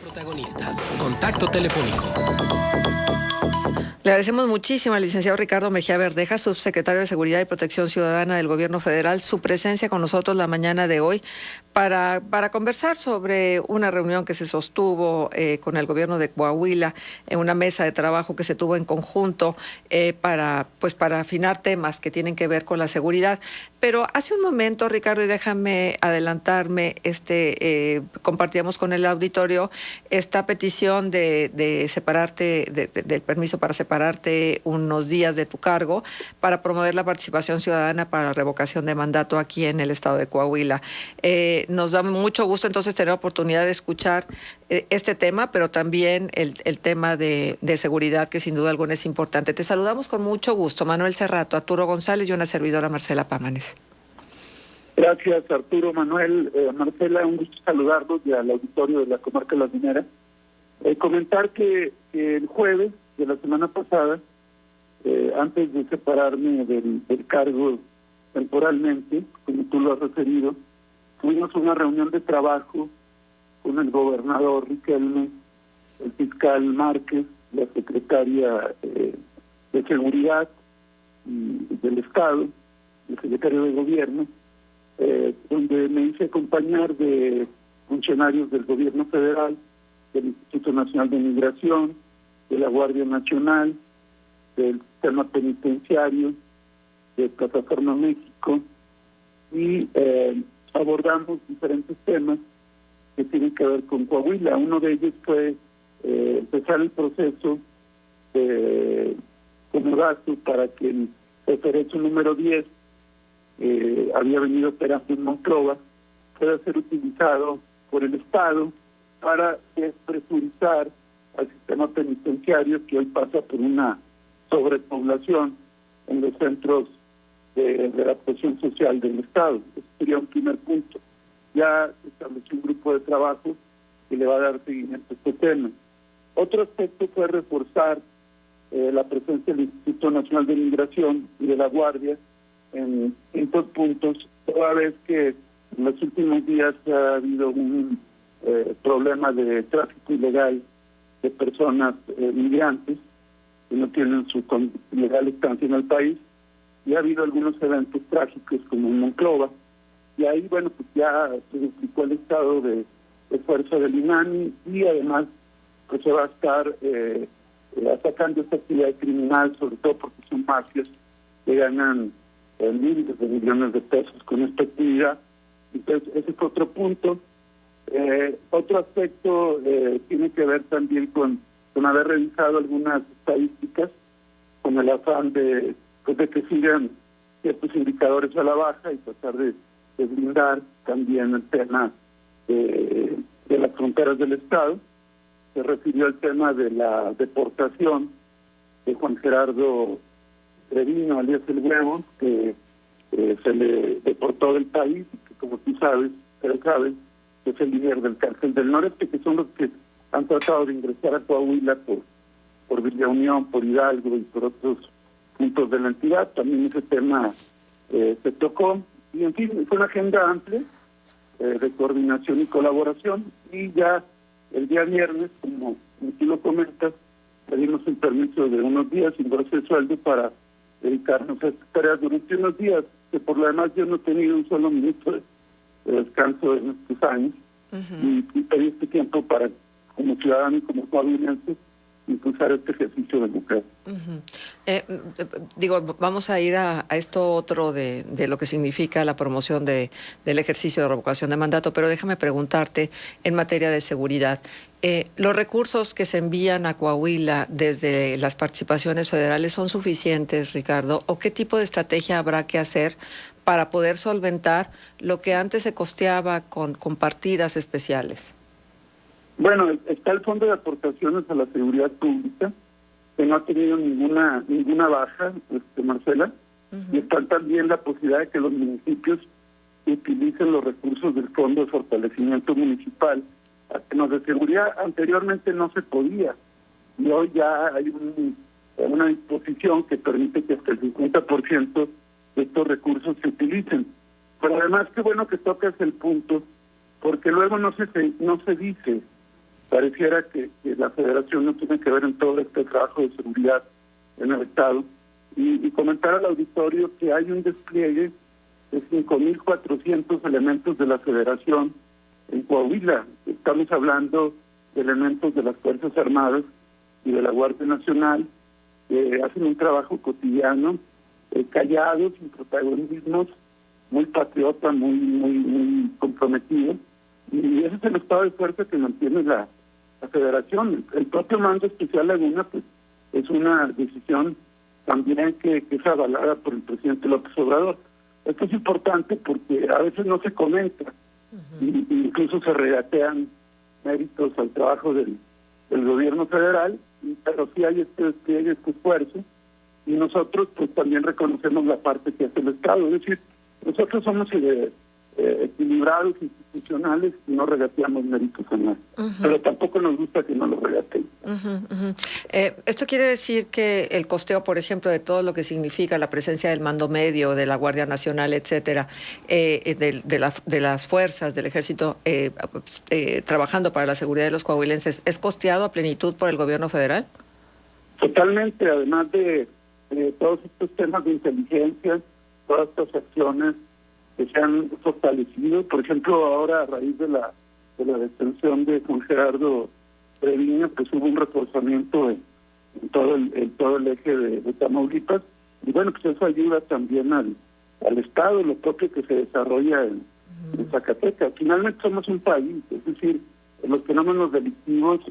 Protagonistas. Contacto telefónico. Le agradecemos muchísimo al licenciado Ricardo Mejía Verdeja, subsecretario de Seguridad y Protección Ciudadana del Gobierno Federal, su presencia con nosotros la mañana de hoy para conversar sobre una reunión que se sostuvo con el Gobierno de Coahuila en una mesa de trabajo que se tuvo en conjunto para afinar temas que tienen que ver con la seguridad. Pero hace un momento, Ricardo, y déjame adelantarme, compartíamos con el auditorio esta petición de separarte, del permiso para separarte unos días de tu cargo para promover la participación ciudadana para la revocación de mandato aquí en el estado de Coahuila. Nos da mucho gusto entonces tener la oportunidad de escuchar este tema, pero también el tema de seguridad, que sin duda alguna es importante. Te saludamos con mucho gusto, Manuel Cerrato, Arturo González y una servidora, Marcela Pámanes. Gracias, Arturo, Manuel, Marcela, un gusto saludarlos y al auditorio de la Comarca Lagunera. Comentar que el jueves de la semana pasada, antes de separarme del cargo temporalmente, como tú lo has referido, tuvimos una reunión de trabajo con el gobernador Riquelme, el fiscal Márquez, la secretaria de Seguridad del Estado, el secretario de Gobierno, donde me hice acompañar de funcionarios del Gobierno Federal, del Instituto Nacional de Migración, de la Guardia Nacional, del Sistema Penitenciario, de Plataforma México, y abordamos diferentes temas que tienen que ver con Coahuila. Uno de ellos fue empezar el proceso de comodato para que el referendo número 10 había venido operando en Monclova pueda ser utilizado por el Estado para despresurizar al sistema penitenciario, que hoy pasa por una sobrepoblación en los centros de la presión social del Estado. Ese sería un primer punto. Ya se estableció un grupo de trabajo que le va a dar seguimiento a este tema. Otro aspecto fue reforzar la presencia del Instituto Nacional de Migración y de la Guardia en estos puntos, toda vez que en los últimos días ha habido un problema de tráfico ilegal de personas migrantes que no tienen su legal estancia en el país, y ha habido algunos eventos trágicos como en Monclova, y ahí, bueno, pues ya se duplicó el estado de fuerza del INAMI, y además pues se va a estar atacando esta actividad criminal, sobre todo porque son mafias que ganan miles de millones de pesos con esta actividad. Entonces, ese es otro punto. Otro aspecto tiene que ver también con haber revisado algunas estadísticas con el afán de que sigan ciertos indicadores a la baja y tratar de blindar también el tema de las fronteras del Estado. Se refirió al tema de la deportación de Juan Gerardo Trevino, alias El Huevo, que se le deportó del país, que como tú sabes, es el líder del Cártel del Noreste, que son los que han tratado de ingresar a Coahuila por Villa Unión, por Hidalgo y por otros puntos de la entidad. También ese tema se tocó, y en fin, fue una agenda amplia de coordinación y colaboración, y ya el día viernes, como tú lo comentas, pedimos un permiso de unos días sin goce de sueldo para dedicarnos a estas tareas durante unos días, que por lo demás yo no he tenido un solo minuto de descanso en estos años, y pedí este tiempo para, como ciudadano y como coahuilense, impulsar este ejercicio democrático. Vamos a ir a esto otro de lo que significa la promoción del ejercicio de revocación de mandato, pero déjame preguntarte en materia de seguridad. ¿Los recursos que se envían a Coahuila desde las participaciones federales son suficientes, Ricardo? ¿O qué tipo de estrategia habrá que hacer para poder solventar lo que antes se costeaba con partidas especiales? Bueno, está el Fondo de Aportaciones a la Seguridad Pública, que no ha tenido ninguna baja, Marcela, y está también la posibilidad de que los municipios utilicen los recursos del Fondo de Fortalecimiento Municipal a temas de seguridad. Anteriormente no se podía, y hoy ya hay una disposición que permite que hasta el 50% de estos recursos se utilicen. Pero además, qué bueno que tocas el punto, porque luego no se dice. pareciera que la Federación no tiene que ver en todo este trabajo de seguridad en el Estado. Y comentar al auditorio que hay un despliegue de 5.400 elementos de la Federación en Coahuila. Estamos hablando de elementos de las Fuerzas Armadas y de la Guardia Nacional, que hacen un trabajo cotidiano, callados, sin protagonismos, muy patriota, muy comprometido. Y ese es el estado de fuerza que mantiene la Federación. El propio Mando Especial Laguna, pues, es una decisión también que es avalada por el presidente López Obrador. Esto es importante porque a veces no se comenta, y incluso se regatean méritos al trabajo del gobierno federal, pero sí hay este despliegue, este esfuerzo, y nosotros pues también reconocemos la parte que hace el Estado. Es decir, nosotros somos equilibrados, institucionales, y no regateamos méritos a nadie. Pero tampoco nos gusta que no lo regateen. Esto quiere decir que el costeo, por ejemplo, de todo lo que significa la presencia del mando medio, de la Guardia Nacional, etcétera, de las fuerzas del Ejército trabajando para la seguridad de los coahuilenses, ¿es costeado a plenitud por el gobierno federal? Totalmente, además de todos estos temas de inteligencia, todas estas acciones que se han fortalecido. Por ejemplo, ahora a raíz de la detención de Juan Gerardo Treviño, pues hubo un reforzamiento en todo el eje de Tamaulipas, y bueno, pues eso ayuda también al Estado, lo propio que se desarrolla en Zacatecas. Finalmente somos un país, es decir, los fenómenos delictivos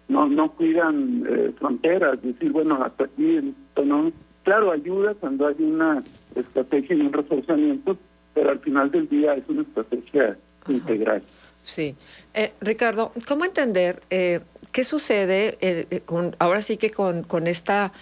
no cuidan fronteras, es decir, bueno, hasta aquí, no. Claro, ayuda cuando hay una estrategia y un reforzamiento, pero al final del día es una estrategia integral. Sí. Ricardo, ¿cómo entender qué sucede ahora sí que con esta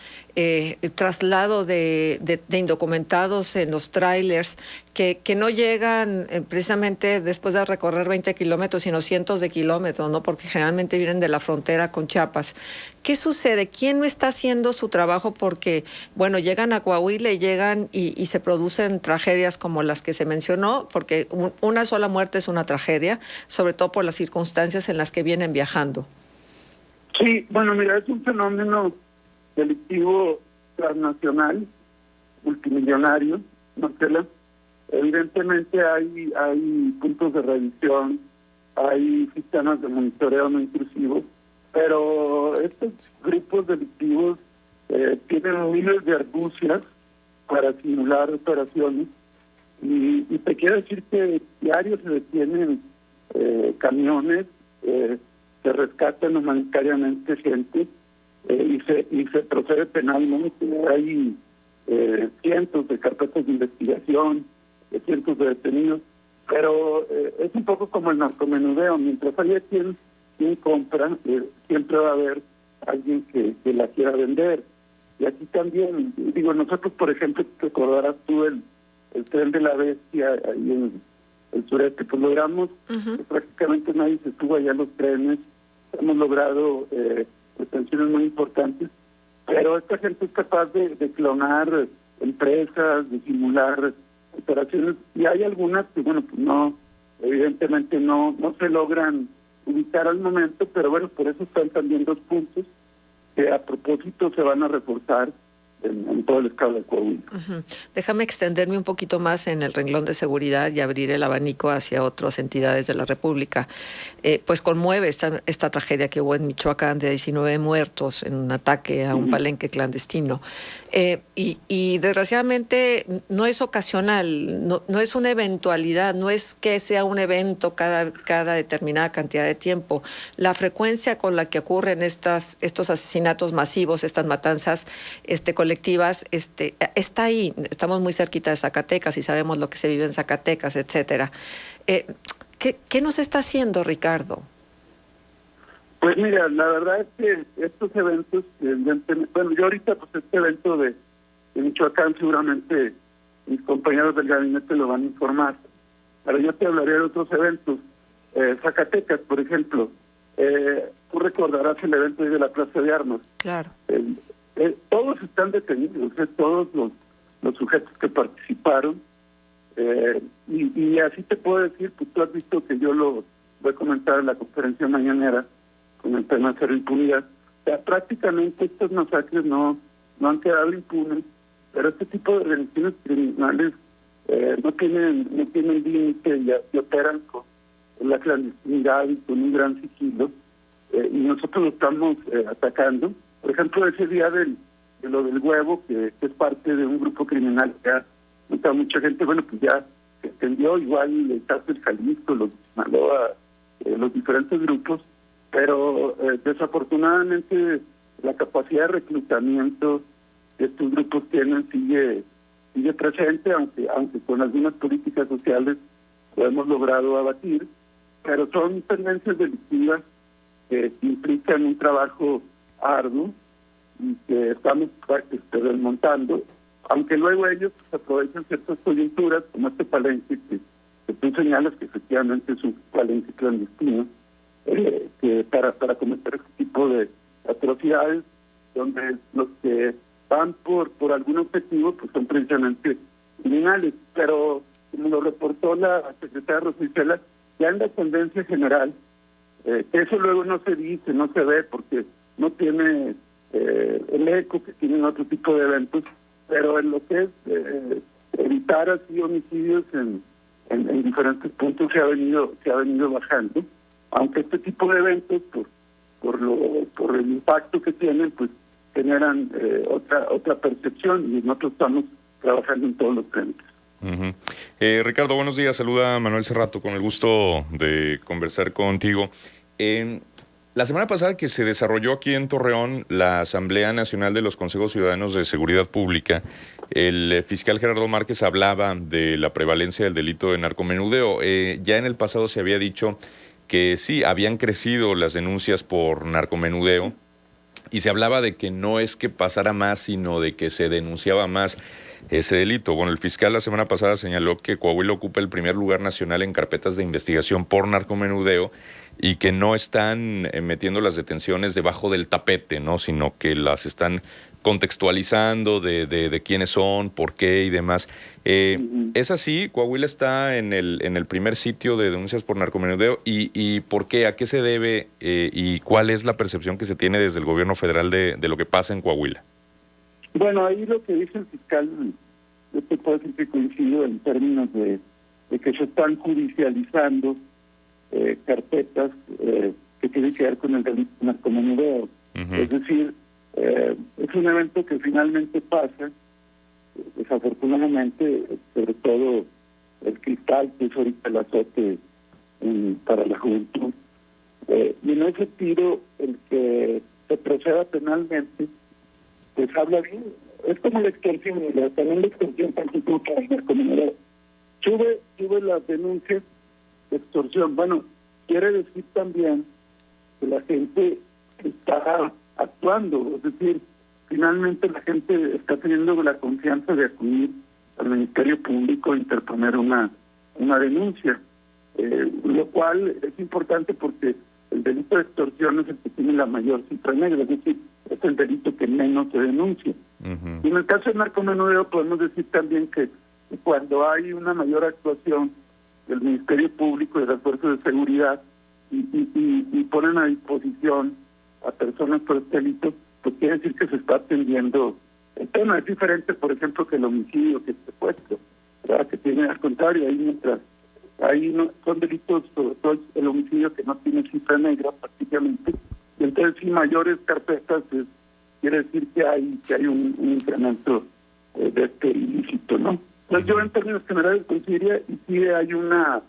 traslado de indocumentados en los trailers que no llegan precisamente después de recorrer 20 kilómetros, sino cientos de kilómetros, ¿no? Porque generalmente vienen de la frontera con Chiapas. ¿Qué sucede? ¿Quién no está haciendo su trabajo? Porque, bueno, llegan a Coahuila y llegan y se producen tragedias como las que se mencionó, porque una sola muerte es una tragedia, sobre todo por las circunstancias en las que vienen viajando. Sí, bueno, mira, es un fenómeno delictivo transnacional, multimillonario, Marcela. Evidentemente hay puntos de revisión, hay sistemas de monitoreo no intrusivos, pero estos grupos delictivos tienen miles de argucias para simular operaciones, y te quiero decir que diario se detienen camiones, se rescatan humanitariamente gente, y se procede penalmente. Hay cientos de carpetas de investigación, cientos de detenidos, pero es un poco como el narcomenudeo. Mientras haya quien compra, siempre va a haber alguien que la quiera vender. Y aquí también, digo, nosotros, por ejemplo, te recordarás tú el tren de la bestia ahí en el sureste, pues logramos que prácticamente nadie se suba allá a los trenes. Hemos logrado retenciones muy importantes, pero esta gente es capaz de clonar empresas, de simular operaciones, y hay algunas que, bueno, pues no, evidentemente no se logran ubicar al momento, pero bueno, por eso están también 2 puntos que a propósito se van a reforzar en todo el estado de Coahuila. Déjame extenderme un poquito más en el renglón de seguridad y abrir el abanico hacia otras entidades de la República. Pues conmueve esta tragedia que hubo en Michoacán de 19 muertos en un ataque a un palenque clandestino. Y desgraciadamente no es ocasional, no es una eventualidad, no es que sea un evento cada determinada cantidad de tiempo. La frecuencia con la que ocurren estos asesinatos masivos, estas matanzas colectivas, está ahí. Estamos muy cerquita de Zacatecas y sabemos lo que se vive en Zacatecas, etcétera. ¿Qué nos está haciendo, Ricardo? Pues mira, la verdad es que estos eventos, bueno, yo ahorita pues este evento de Michoacán seguramente mis compañeros del gabinete lo van a informar, pero yo te hablaré de otros eventos. Zacatecas, por ejemplo, tú recordarás el evento de la Plaza de Armas. Claro. Todos están detenidos, todos los sujetos que participaron, y así te puedo decir, pues tú has visto que yo lo voy a comentar en la conferencia mañanera, con el tema de cero impunidad. O sea, prácticamente estas masacres no han quedado impunes, pero este tipo de organizaciones criminales no tienen límite y operan con la clandestinidad y con un gran sigilo, y nosotros lo estamos atacando. Por ejemplo, ese día de lo del huevo, que es parte de un grupo criminal que ha matado mucha gente, bueno, pues ya se extendió igual el caso del Jalisco, los de Sinaloa, los diferentes grupos, pero desafortunadamente la capacidad de reclutamiento que estos grupos tienen sigue presente, aunque con algunas políticas sociales lo hemos logrado abatir, pero son tendencias delictivas que implican un trabajo arduo y que estamos desmontando, aunque luego ellos aprovechan ciertas coyunturas, como este palenque que tú señalas, que efectivamente es un palenque clandestino, que para cometer este tipo de atrocidades, donde los que van por algún objetivo pues son precisamente criminales. Pero como lo reportó la secretaria Rosicela, ya en la tendencia general, que eso luego no se dice, no se ve, porque no tiene el eco que tienen otro tipo de eventos, pero en lo que es evitar así homicidios en diferentes puntos se ha venido bajando, aunque este tipo de eventos por el impacto que tienen pues generan otra percepción, y nosotros estamos trabajando en todos los frentes. Uh-huh. Ricardo, buenos días. Saluda a Manuel Cerrato, con el gusto de conversar contigo. La semana pasada que se desarrolló aquí en Torreón la Asamblea Nacional de los Consejos Ciudadanos de Seguridad Pública, el fiscal Gerardo Márquez hablaba de la prevalencia del delito de narcomenudeo. Ya en el pasado se había dicho que sí, habían crecido las denuncias por narcomenudeo, y se hablaba de que no es que pasara más, sino de que se denunciaba más ese delito. Bueno, el fiscal la semana pasada señaló que Coahuila ocupa el primer lugar nacional en carpetas de investigación por narcomenudeo y que no están metiendo las detenciones debajo del tapete, ¿no? Sino que las están contextualizando de quiénes son, por qué y demás. ¿Es así? ¿Coahuila está en el primer sitio de denuncias por narcomenudeo? ¿Y por qué? ¿A qué se debe? ¿Y cuál es la percepción que se tiene desde el gobierno federal de lo que pasa en Coahuila? Bueno, ahí lo que dice el fiscal, yo te puedo decir que coincido en términos de que se están judicializando carpetas que tienen que ver con el delito de narcomenudeo. Uh-huh. Es decir, es un evento que finalmente pasa, desafortunadamente, sobre todo el cristal, que es ahorita el azote para la juventud. Y en ese sentido, el que se proceda penalmente, pues habla bien. Es como la extorsión, también la extorsión participa en el narcomenudeo. Sube las denuncias de extorsión. Bueno, quiere decir también que la gente está actuando, es decir, finalmente la gente está teniendo la confianza de acudir al Ministerio Público e interponer una denuncia, lo cual es importante porque el delito de extorsión es el que tiene la mayor cifra negra, es decir, es el delito que menos se denuncia. Uh-huh. Y en el caso del narcomenudeo podemos decir también que cuando hay una mayor actuación del Ministerio Público y de las fuerzas de seguridad y ponen a disposición a personas por este delito, pues quiere decir que se está atendiendo el tema. Es diferente, por ejemplo, que el homicidio, que el secuestro, ¿verdad? Que tiene, al contrario, ahí no, son delitos, sobre todo el homicidio, que no tiene cifra negra prácticamente, y entonces si mayores carpetas quiere decir que hay un incremento de este ilícito, ¿no? Entonces yo en términos generales consideraría, y sí hay una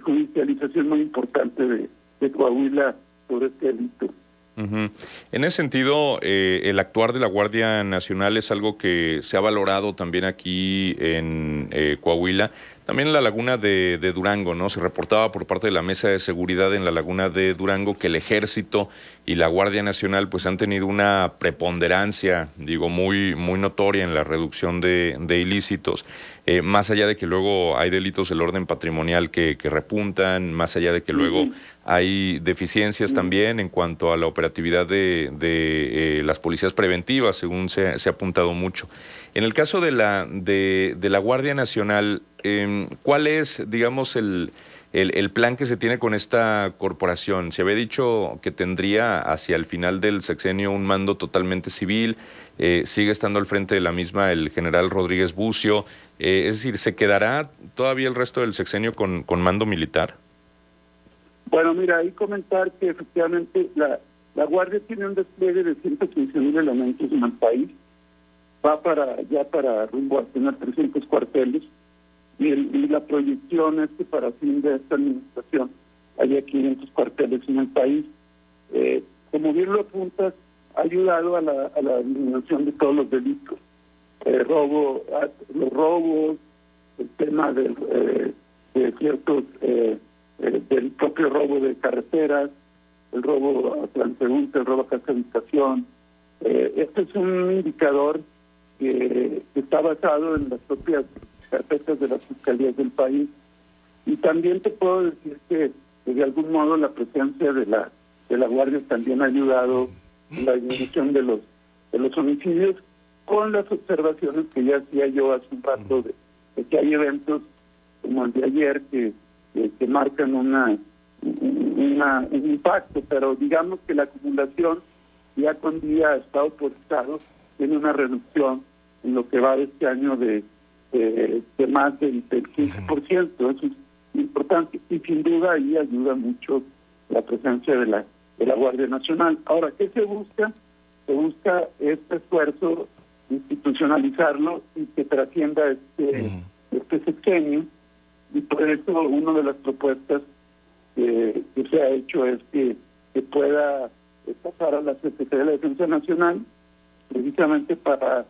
judicialización muy importante de Coahuila sobre este delito. Uh-huh. En ese sentido, el actuar de la Guardia Nacional es algo que se ha valorado también aquí en Coahuila. También en la laguna de Durango, ¿no? Se reportaba por parte de la Mesa de Seguridad en la laguna de Durango que el Ejército y la Guardia Nacional pues han tenido una preponderancia, digo, muy notoria en la reducción de ilícitos. Más allá de que luego hay delitos del orden patrimonial que repuntan, más allá de que luego hay deficiencias también en cuanto a la operatividad de las policías preventivas, según se ha apuntado mucho. En el caso de la Guardia Nacional, ¿cuál es, digamos, el el plan que se tiene con esta corporación. Se había dicho que tendría hacia el final del sexenio un mando totalmente civil, sigue estando al frente de la misma el general Rodríguez Bucio, es decir, ¿se quedará todavía el resto del sexenio con mando militar? Bueno, mira, ahí comentar que efectivamente la Guardia tiene un despliegue de 115,000 elementos en el país, va para rumbo a tener 300 cuarteles, y la proyección es que para fin de esta administración haya 500 cuarteles en el país. Como bien lo apuntas, ha ayudado a la eliminación de todos los delitos, los robos, el tema de ciertos, del propio robo de carreteras, el robo a transeúnte, el robo a casa de habitación. Este es un indicador que está basado en las propias carpetas de las fiscalías del país, y también te puedo decir que de algún modo la presencia de la Guardia también ha ayudado en la disminución de los homicidios, con las observaciones que ya hacía yo hace un rato de que hay eventos como el de ayer que marcan un impacto, pero digamos que la acumulación día con día, estado por estado, tiene una reducción en lo que va de este año de más del 15%. Eso es importante, y sin duda ahí ayuda mucho la presencia de la Guardia Nacional. Ahora, ¿qué se busca? Se busca este esfuerzo, institucionalizarlo y que trascienda este sexenio, y por eso una de las propuestas que se ha hecho es que pueda pasar a la Secretaría de la Defensa Nacional, precisamente para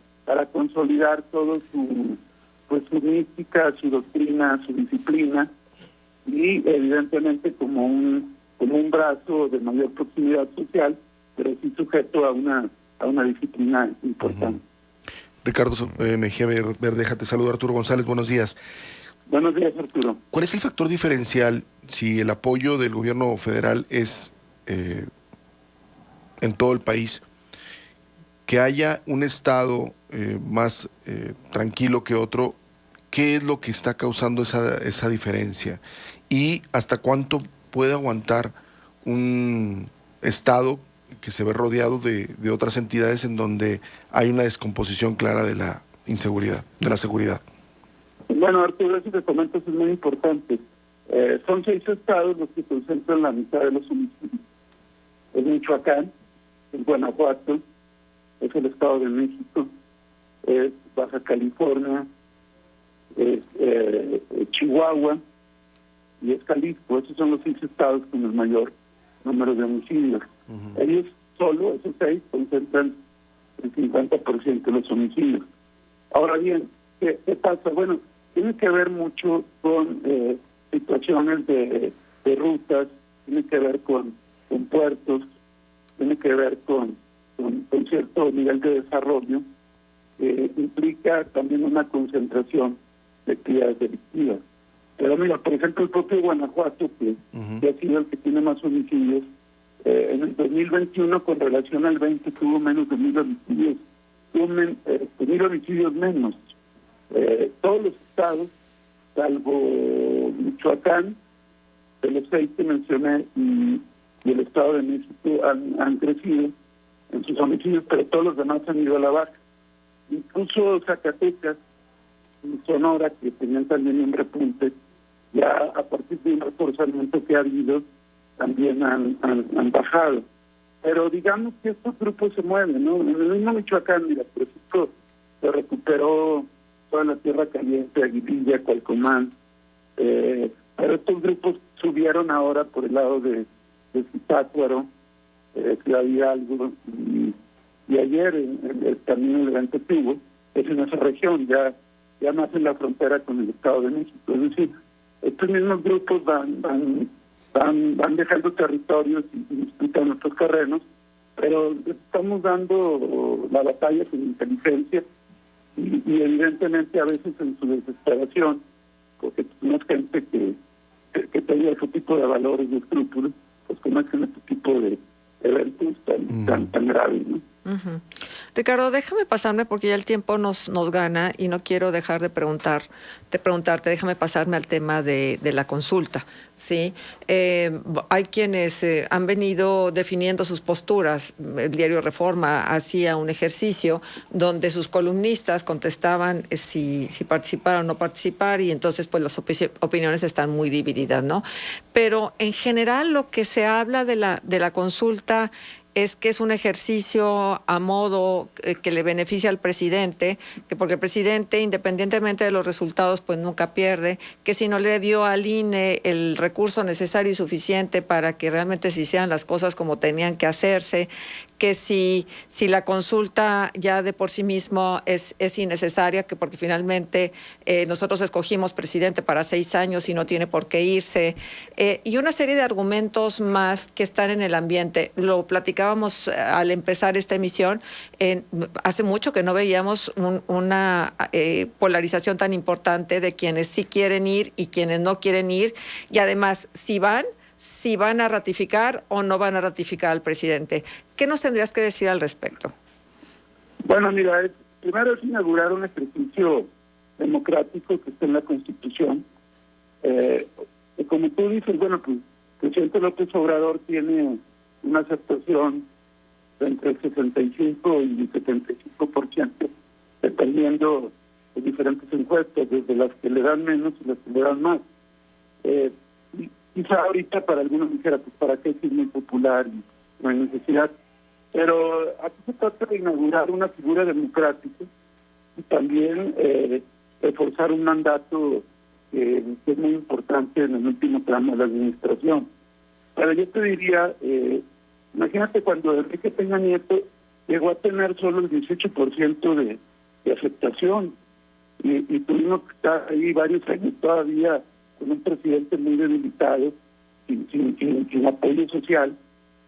consolidar todo su mística, su doctrina, su disciplina, y evidentemente como un brazo de mayor proximidad social, pero sí sujeto a una disciplina importante. Ricardo Mejía Verdeja, te saluda Arturo González, buenos días. Buenos días, Arturo. ¿Cuál es el factor diferencial si el apoyo del gobierno federal es en todo el país, que haya un estado más tranquilo que otro? ¿Qué es lo que está causando esa diferencia? ¿Y hasta cuánto puede aguantar un estado que se ve rodeado de otras entidades en donde hay una descomposición clara de la inseguridad, de la seguridad? Bueno, Arturo, eso que comentas es muy importante. Son 6 estados los que concentran la mitad de los homicidios. Es Michoacán, es Guanajuato, es el Estado de México, es Baja California, es Chihuahua y es Jalisco. Esos son los 6 estados con el mayor número de homicidios. Ellos solo, esos 6, concentran el 50% de los homicidios. Ahora bien, ¿qué pasa? Bueno, tiene que ver mucho con situaciones de rutas, tiene que ver con puertos, tiene que ver con cierto nivel de desarrollo, implica también una concentración de actividades delictivas. Pero mira, por ejemplo, el propio Guanajuato, que ha sido el que tiene más homicidios, en el 2021 con relación al 20 tuvo menos de 1,000 homicidios, tuvo 1,000 homicidios menos. Todos los estados, salvo Michoacán, de los 6 que mencioné, y el Estado de México han crecido en sus homicidios, pero todos los demás han ido a la baja. Incluso Zacatecas y Sonora, que tenían también un repunte, ya a partir de un reforzamiento que ha habido, también han bajado. Pero digamos que estos grupos se mueven, ¿no? En el mismo Michoacán, mira, por ejemplo, se recuperó toda la Tierra Caliente, Aguililla, Cualcomán, pero estos grupos subieron ahora por el lado de Zitácuaro, Ciudad Hidalgo, y ayer también el Gran Tetubo, es en esa región, ya más en la frontera con el Estado de México. Es decir, estos mismos grupos van dejando territorios y disputan nuestros terrenos, pero estamos dando la batalla con inteligencia y evidentemente a veces en su desesperación, porque no es gente que tenga ese tipo de valores y escrúpulos, pues cometen este tipo de eventos tan graves, ¿no? Ujú. Ricardo, déjame pasarme porque ya el tiempo nos gana y no quiero dejar de preguntarte, déjame pasarme al tema de la consulta, ¿sí? Hay quienes han venido definiendo sus posturas. El diario Reforma hacía un ejercicio donde sus columnistas contestaban si participar o no participar, y entonces pues las opiniones están muy divididas, ¿no? Pero en general lo que se habla de la consulta es que es un ejercicio a modo que le beneficia al presidente, que porque el presidente, independientemente de los resultados, pues nunca pierde, que si no le dio al INE el recurso necesario y suficiente para que realmente se hicieran las cosas como tenían que hacerse, que si la consulta ya de por sí mismo es innecesaria, que porque finalmente nosotros escogimos presidente para 6 años y no tiene por qué irse, y una serie de argumentos más que están en el ambiente. Lo platicábamos al empezar esta emisión, hace mucho que no veíamos una polarización tan importante de quienes sí quieren ir y quienes no quieren ir, y además si van a ratificar o no van a ratificar al presidente. ¿Qué nos tendrías que decir al respecto? Bueno, mira, primero es inaugurar un ejercicio democrático que está en la Constitución. Como tú dices, bueno, pues el presidente López Obrador tiene una aceptación entre el 65 y el 75%, dependiendo de diferentes encuestas, desde las que le dan menos y las que le dan más. Quizá ahorita para algunos dijera, pues para qué si es muy popular y no hay necesidad, pero aquí se trata de inaugurar una figura democrática y también reforzar un mandato que es muy importante en el último tramo de la administración. Pero yo te diría, imagínate cuando Enrique Peña Nieto llegó a tener solo el 18% de aceptación y tuvimos que estar ahí varios años todavía con un presidente muy debilitado, sin apoyo social,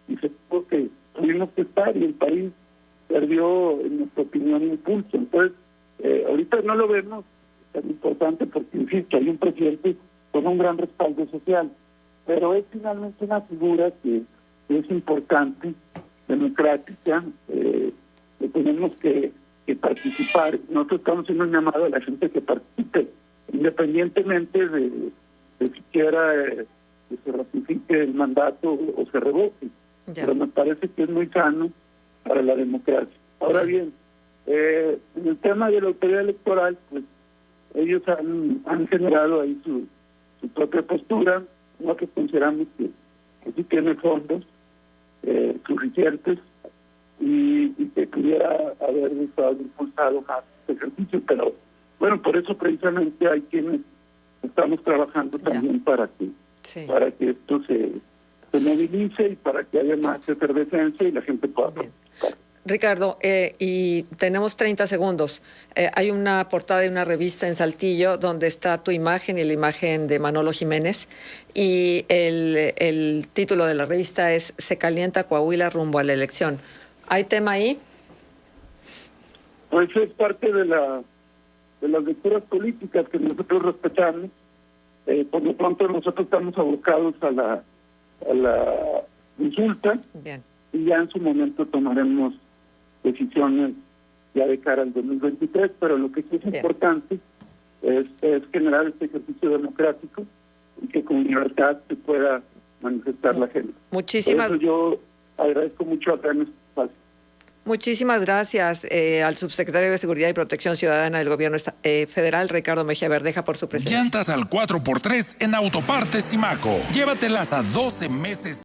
y se tuvo que tuvimos que estar y el país perdió, en nuestra opinión, impulso. Entonces, ahorita no lo vemos tan importante porque, insisto, hay un presidente con un gran respaldo social, pero es finalmente una figura que es importante, democrática, que tenemos que participar. Nosotros estamos haciendo un llamado a la gente que participe, independientemente de siquiera que se ratifique el mandato o se revoque. Ya. Pero me parece que es muy sano para la democracia. Ahora bien, en el tema de la autoridad electoral, pues ellos han generado ahí su propia postura, no que consideramos que sí tiene fondos suficientes y que pudiera haber estado impulsado más este ejercicio, pero bueno, por eso precisamente hay quienes estamos trabajando también para que esto se movilice y para que haya más efervescencia y la gente pueda participar. Ricardo, y tenemos 30 segundos. Hay una portada de una revista en Saltillo donde está tu imagen y la imagen de Manolo Jiménez, y el título de la revista es "Se calienta Coahuila rumbo a la elección". ¿Hay tema ahí? Pues es parte de las lecturas políticas que nosotros respetamos. Por lo pronto nosotros estamos abocados a la consulta. Bien. Y ya en su momento tomaremos decisiones ya de cara al 2023, pero lo que sí es importante es generar este ejercicio democrático y que con libertad se pueda manifestar la gente. Muchísimas gracias. Yo agradezco mucho acá en este espacio. Muchísimas gracias al subsecretario de Seguridad y Protección Ciudadana del Gobierno Federal, Ricardo Mejía Verdeja, por su presencia. Llantas al 4x3 en Autopartes Simaco. Llévatelas a 12 meses.